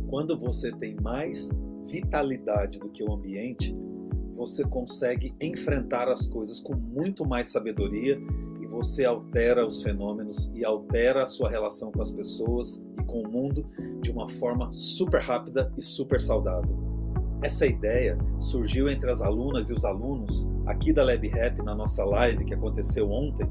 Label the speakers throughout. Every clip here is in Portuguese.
Speaker 1: Quando você tem mais vitalidade do que o ambiente, você consegue enfrentar as coisas com muito mais sabedoria e você altera os fenômenos e altera a sua relação com as pessoas e com o mundo de uma forma super rápida e super saudável. Essa ideia surgiu entre as alunas e os alunos aqui da Lab Rap na nossa live que aconteceu ontem,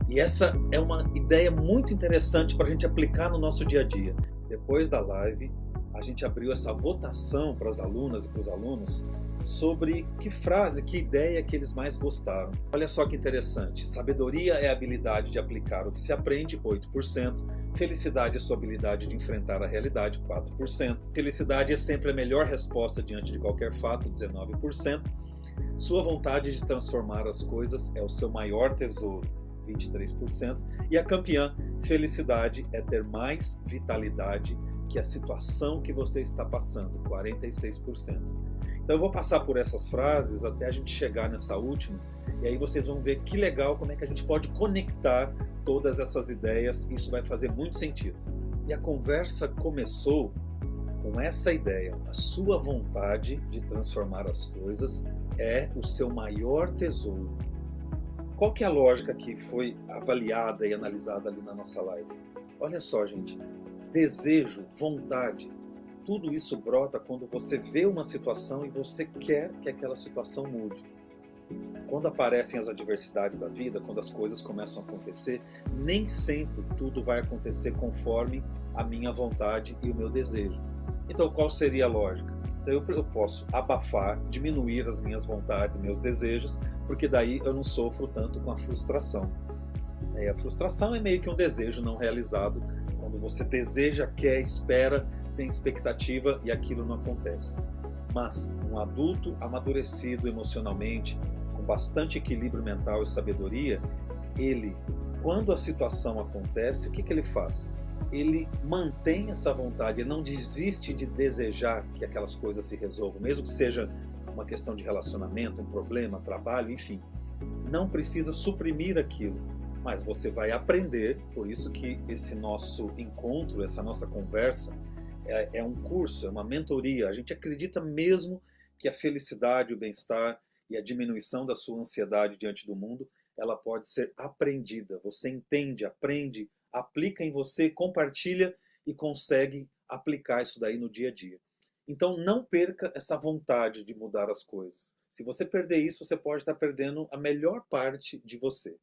Speaker 1: e essa é uma ideia muito interessante para a gente aplicar no nosso dia a dia. Depois da live, a gente abriu essa votação para as alunas e para os alunos sobre que frase, que ideia que eles mais gostaram. Olha só que interessante. Sabedoria é a habilidade de aplicar o que se aprende, 8%. Felicidade é sua habilidade de enfrentar a realidade, 4%. Felicidade é sempre a melhor resposta diante de qualquer fato, 19%. Sua vontade de transformar as coisas é o seu maior tesouro, 23%. E a campeã, felicidade é ter mais vitalidade que a situação que você está passando, 46%. Então eu vou passar por essas frases até a gente chegar nessa última, e aí vocês vão ver que legal como é que a gente pode conectar todas essas ideias, isso vai fazer muito sentido. E a conversa começou com essa ideia: a sua vontade de transformar as coisas é o seu maior tesouro. Qual que é a lógica que foi avaliada e analisada ali na nossa live? Olha só, gente, desejo, vontade, tudo isso brota quando você vê uma situação e você quer que aquela situação mude. Quando aparecem as adversidades da vida, quando as coisas começam a acontecer, nem sempre tudo vai acontecer conforme a minha vontade e o meu desejo. Então, qual seria a lógica? Então, eu posso abafar, diminuir as minhas vontades, meus desejos, porque daí eu não sofro tanto com a frustração. E a frustração é meio que um desejo não realizado, quando você deseja, quer, espera, tem expectativa e aquilo não acontece. Mas um adulto amadurecido emocionalmente, com bastante equilíbrio mental e sabedoria, ele, quando a situação acontece, o que ele faz? Ele mantém essa vontade, ele não desiste de desejar que aquelas coisas se resolvam, mesmo que seja uma questão de relacionamento, um problema, trabalho, enfim. Não precisa suprimir aquilo, mas você vai aprender, por isso que esse nosso encontro, essa nossa conversa, é um curso, é uma mentoria. A gente acredita mesmo que a felicidade, o bem-estar e a diminuição da sua ansiedade diante do mundo, ela pode ser aprendida. Você entende, aprende, aplica em você, compartilha e consegue aplicar isso daí no dia a dia. Então não perca essa vontade de mudar as coisas. Se você perder isso, você pode estar perdendo a melhor parte de você.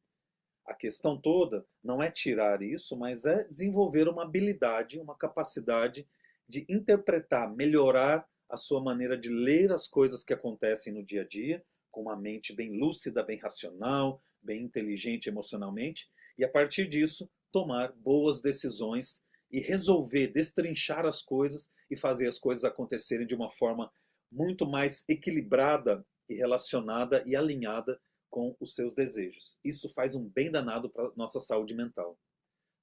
Speaker 1: A questão toda não é tirar isso, mas é desenvolver uma habilidade, uma capacidade de interpretar, melhorar a sua maneira de ler as coisas que acontecem no dia a dia, com uma mente bem lúcida, bem racional, bem inteligente emocionalmente, e a partir disso tomar boas decisões e resolver, destrinchar as coisas e fazer as coisas acontecerem de uma forma muito mais equilibrada e relacionada e alinhada com os seus desejos. Isso faz um bem danado para a nossa saúde mental.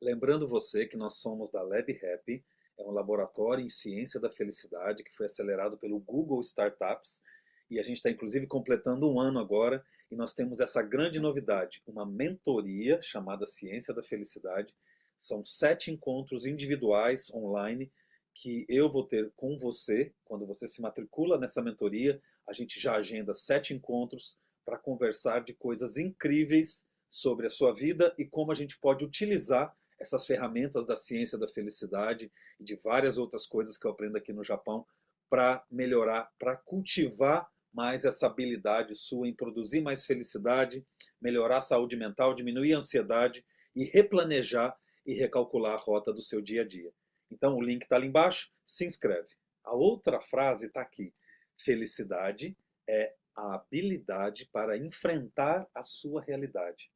Speaker 1: Lembrando você que nós somos da Lab Rap, é um laboratório em ciência da felicidade que foi acelerado pelo Google Startups, e a gente está inclusive completando um ano agora, e nós temos essa grande novidade, uma mentoria chamada Ciência da Felicidade. São 7 encontros individuais online que eu vou ter com você. Quando você se matricula nessa mentoria, a gente já agenda 7 encontros para conversar de coisas incríveis sobre a sua vida e como a gente pode utilizar essas ferramentas da ciência da felicidade e de várias outras coisas que eu aprendo aqui no Japão para melhorar, para cultivar mais essa habilidade sua em produzir mais felicidade, melhorar a saúde mental, diminuir a ansiedade e replanejar e recalcular a rota do seu dia a dia. Então o link está ali embaixo, se inscreve. A outra frase está aqui: felicidade é a habilidade para enfrentar a sua realidade.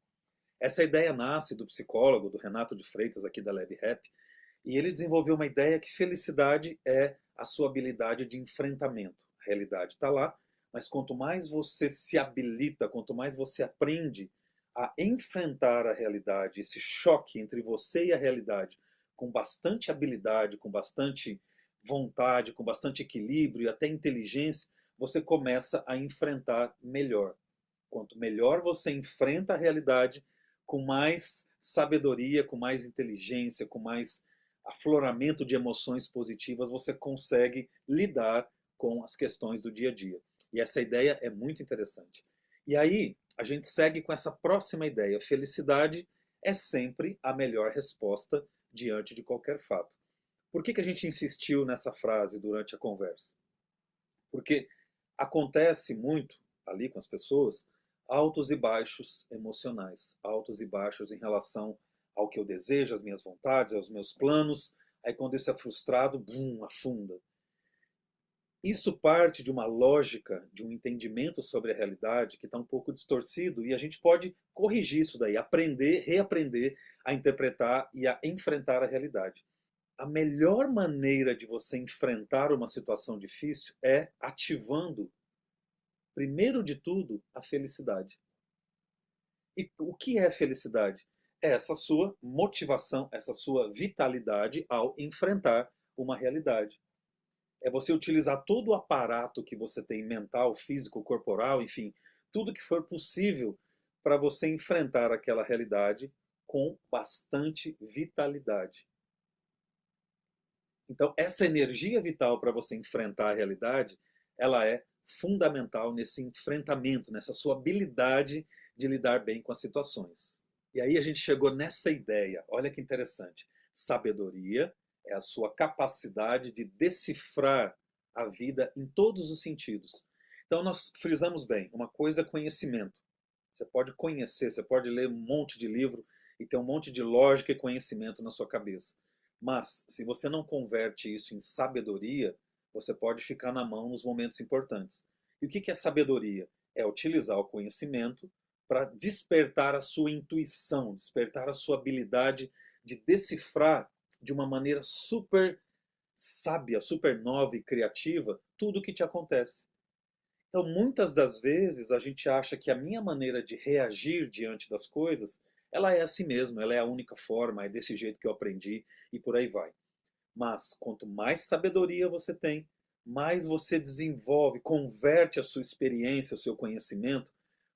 Speaker 1: Essa ideia nasce do psicólogo, do Renato de Freitas, aqui da Lab Rap, e ele desenvolveu uma ideia que felicidade é a sua habilidade de enfrentamento. A realidade está lá, mas quanto mais você se habilita, quanto mais você aprende a enfrentar a realidade, esse choque entre você e a realidade, com bastante habilidade, com bastante vontade, com bastante equilíbrio e até inteligência, você começa a enfrentar melhor. Quanto melhor você enfrenta a realidade, com mais sabedoria, com mais inteligência, com mais afloramento de emoções positivas, você consegue lidar com as questões do dia a dia. E essa ideia é muito interessante. E aí, a gente segue com essa próxima ideia. Felicidade é sempre a melhor resposta diante de qualquer fato. Por que a gente insistiu nessa frase durante a conversa? Porque acontece muito ali com as pessoas altos e baixos emocionais, altos e baixos em relação ao que eu desejo, às minhas vontades, aos meus planos. Aí quando isso é frustrado, bum, afunda. Isso parte de uma lógica, de um entendimento sobre a realidade que está um pouco distorcido e a gente pode corrigir isso daí, aprender, reaprender a interpretar e a enfrentar a realidade. A melhor maneira de você enfrentar uma situação difícil é ativando, primeiro de tudo, a felicidade. E o que é felicidade? É essa sua motivação, essa sua vitalidade ao enfrentar uma realidade. É você utilizar todo o aparato que você tem mental, físico, corporal, enfim, tudo que for possível para você enfrentar aquela realidade com bastante vitalidade. Então, essa energia vital para você enfrentar a realidade, ela é fundamental nesse enfrentamento, nessa sua habilidade de lidar bem com as situações. E aí a gente chegou nessa ideia, olha que interessante. Sabedoria é a sua capacidade de decifrar a vida em todos os sentidos. Então nós frisamos bem, uma coisa é conhecimento. Você pode conhecer, você pode ler um monte de livro e ter um monte de lógica e conhecimento na sua cabeça. Mas, se você não converte isso em sabedoria, você pode ficar na mão nos momentos importantes. E o que é sabedoria? É utilizar o conhecimento para despertar a sua intuição, despertar a sua habilidade de decifrar de uma maneira super sábia, super nova e criativa tudo o que te acontece. Então, muitas das vezes, a gente acha que a minha maneira de reagir diante das coisas, ela é assim mesmo, ela é a única forma, é desse jeito que eu aprendi e por aí vai. Mas quanto mais sabedoria você tem, mais você desenvolve, converte a sua experiência, o seu conhecimento,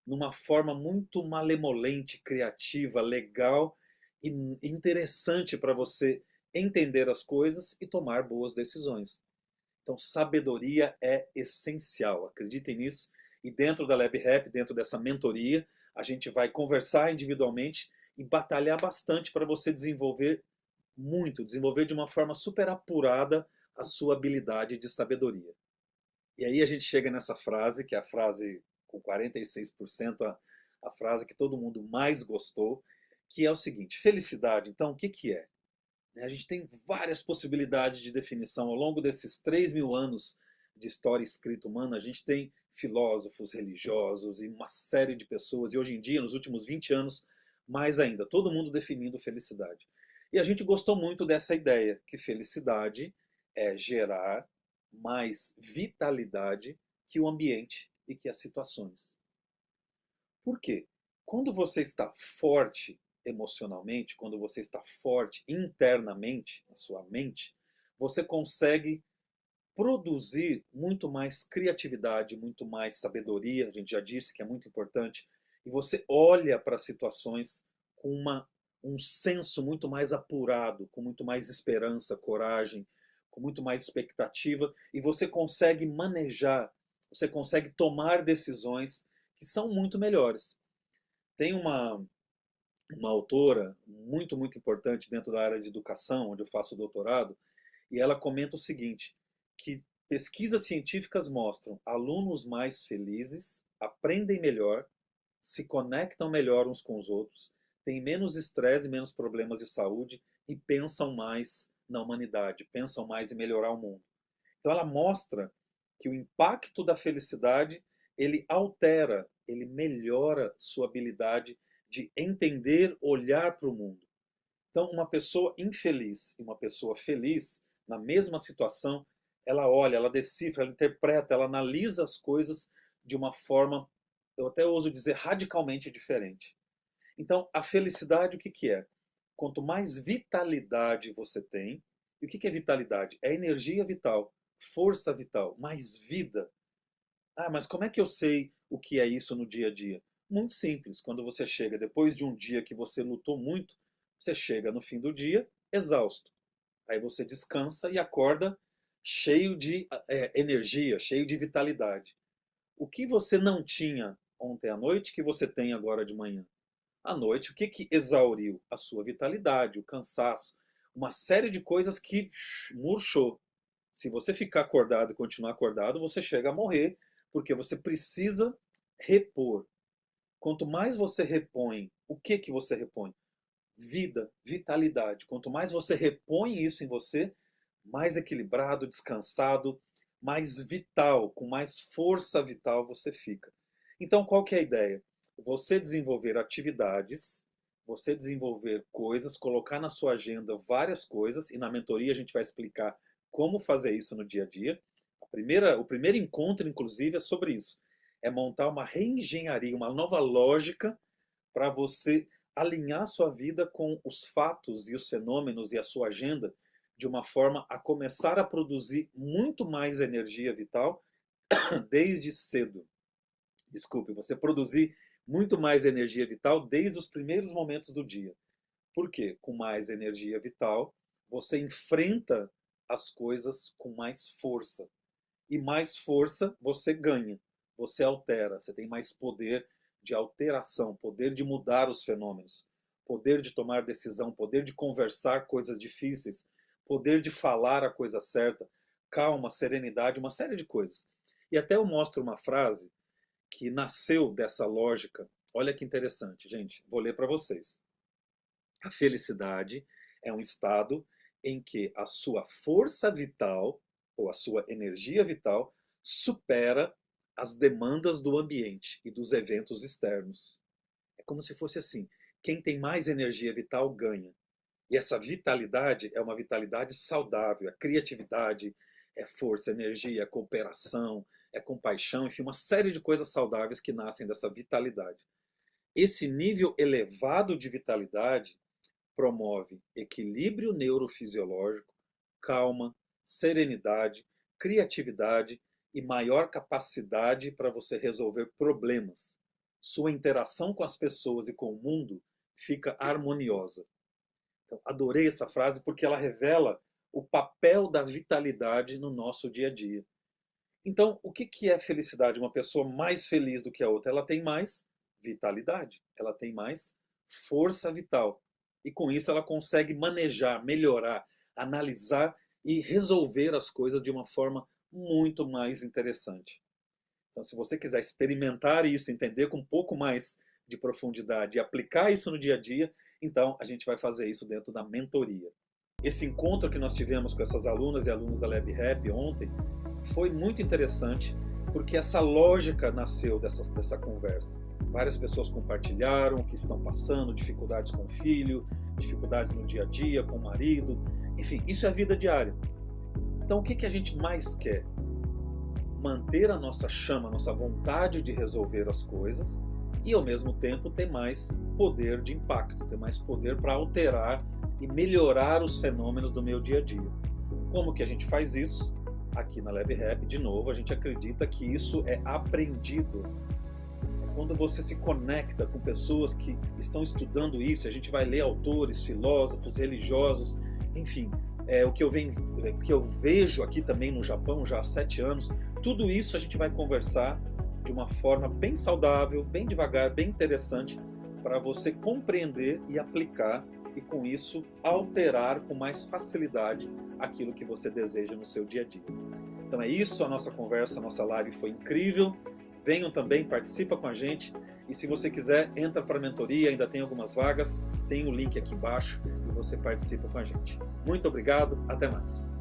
Speaker 1: numa forma muito malemolente, criativa, legal e interessante para você entender as coisas e tomar boas decisões. Então, sabedoria é essencial, acreditem nisso. E dentro da Lab Rap, dentro dessa mentoria, a gente vai conversar individualmente e batalhar bastante para você desenvolver muito, desenvolver de uma forma super apurada a sua habilidade de sabedoria. E aí a gente chega nessa frase, que é a frase com 46%, a frase que todo mundo mais gostou, que é o seguinte: felicidade, então, o que que é? A gente tem várias possibilidades de definição. Ao longo desses 3.000 anos de história escrita humana, a gente tem filósofos, religiosos e uma série de pessoas, e hoje em dia, nos últimos 20 anos, mais ainda, todo mundo definindo felicidade. E a gente gostou muito dessa ideia, que felicidade é gerar mais vitalidade que o ambiente e que as situações. Por quê? Quando você está forte emocionalmente, quando você está forte internamente, na sua mente, você consegue produzir muito mais criatividade, muito mais sabedoria, a gente já disse que é muito importante, e você olha para as situações com um senso muito mais apurado, com muito mais esperança, coragem, com muito mais expectativa, e você consegue manejar, você consegue tomar decisões que são muito melhores. Tem uma autora muito, muito importante dentro da área de educação, onde eu faço doutorado, e ela comenta o seguinte, que pesquisas científicas mostram alunos mais felizes, aprendem melhor, se conectam melhor uns com os outros, têm menos estresse e menos problemas de saúde e pensam mais na humanidade, pensam mais em melhorar o mundo. Então ela mostra que o impacto da felicidade, ele altera, ele melhora sua habilidade de entender, olhar para o mundo. Então, uma pessoa infeliz e uma pessoa feliz, na mesma situação, ela olha, ela decifra, ela interpreta, ela analisa as coisas de uma forma, eu até ouso dizer, radicalmente diferente. Então, a felicidade, o que que é? Quanto mais vitalidade você tem, e o que que é vitalidade? É energia vital, força vital, mais vida. Ah, mas como é que eu sei o que é isso no dia a dia? Muito simples. Quando você chega depois de um dia que você lutou muito, você chega no fim do dia exausto. Aí você descansa e acorda cheio de energia, cheio de vitalidade. O que você não tinha ontem à noite que você tem agora de manhã? À noite, o que que exauriu? A sua vitalidade, o cansaço, uma série de coisas que murchou. Se você ficar acordado e continuar acordado, você chega a morrer, porque você precisa repor. Quanto mais você repõe, o que que você repõe? Vida, vitalidade. Quanto mais você repõe isso em você, mais equilibrado, descansado, mais vital, com mais força vital você fica. Então, qual que é a ideia? Você desenvolver atividades, você desenvolver coisas, colocar na sua agenda várias coisas, e na mentoria a gente vai explicar como fazer isso no dia a dia. O primeiro encontro, inclusive, é sobre isso. É montar uma reengenharia, uma nova lógica para você alinhar sua vida com os fatos e os fenômenos e a sua agenda de uma forma a começar a produzir muito mais energia vital desde cedo. Desculpe, você produzir muito mais energia vital desde os primeiros momentos do dia. Por quê? Com mais energia vital, você enfrenta as coisas com mais força. E mais força você ganha, você altera, você tem mais poder de alteração, poder de mudar os fenômenos, poder de tomar decisão, poder de conversar coisas difíceis, poder de falar a coisa certa, calma, serenidade, uma série de coisas. E até eu mostro uma frase que nasceu dessa lógica. Olha que interessante, gente. Vou ler para vocês. A felicidade é um estado em que a sua força vital, ou a sua energia vital, supera as demandas do ambiente e dos eventos externos. É como se fosse assim: quem tem mais energia vital ganha. E essa vitalidade é uma vitalidade saudável, é criatividade, é força, energia, é cooperação, é compaixão, enfim, uma série de coisas saudáveis que nascem dessa vitalidade. Esse nível elevado de vitalidade promove equilíbrio neurofisiológico, calma, serenidade, criatividade e maior capacidade para você resolver problemas. Sua interação com as pessoas e com o mundo fica harmoniosa. Então, adorei essa frase porque ela revela o papel da vitalidade no nosso dia a dia. Então, o que é felicidade? Uma pessoa mais feliz do que a outra, ela tem mais vitalidade, ela tem mais força vital. E com isso ela consegue manejar, melhorar, analisar e resolver as coisas de uma forma muito mais interessante. Então, se você quiser experimentar isso, entender com um pouco mais de profundidade e aplicar isso no dia a dia, então a gente vai fazer isso dentro da mentoria. Esse encontro que nós tivemos com essas alunas e alunos da Lab Rap ontem foi muito interessante, porque essa lógica nasceu dessa conversa. Várias pessoas compartilharam o que estão passando, dificuldades com o filho, dificuldades no dia a dia, com o marido, enfim, isso é a vida diária. Então o que a gente mais quer? Manter a nossa chama, a nossa vontade de resolver as coisas e ao mesmo tempo ter mais poder de impacto, ter mais poder para alterar e melhorar os fenômenos do meu dia a dia. Como que a gente faz isso? Aqui na Lab Rap, de novo, a gente acredita que isso é aprendido. Quando você se conecta com pessoas que estão estudando isso, a gente vai ler autores, filósofos, religiosos, enfim, o que eu vejo aqui também no Japão já há 7 anos, tudo isso a gente vai conversar de uma forma bem saudável, bem devagar, bem interessante, para você compreender e aplicar e com isso alterar com mais facilidade aquilo que você deseja no seu dia a dia. Então é isso, a nossa conversa, a nossa live foi incrível. Venham também, participa com a gente e se você quiser, entra para a mentoria, ainda tem algumas vagas, tem o link aqui embaixo e você participa com a gente. Muito obrigado, até mais!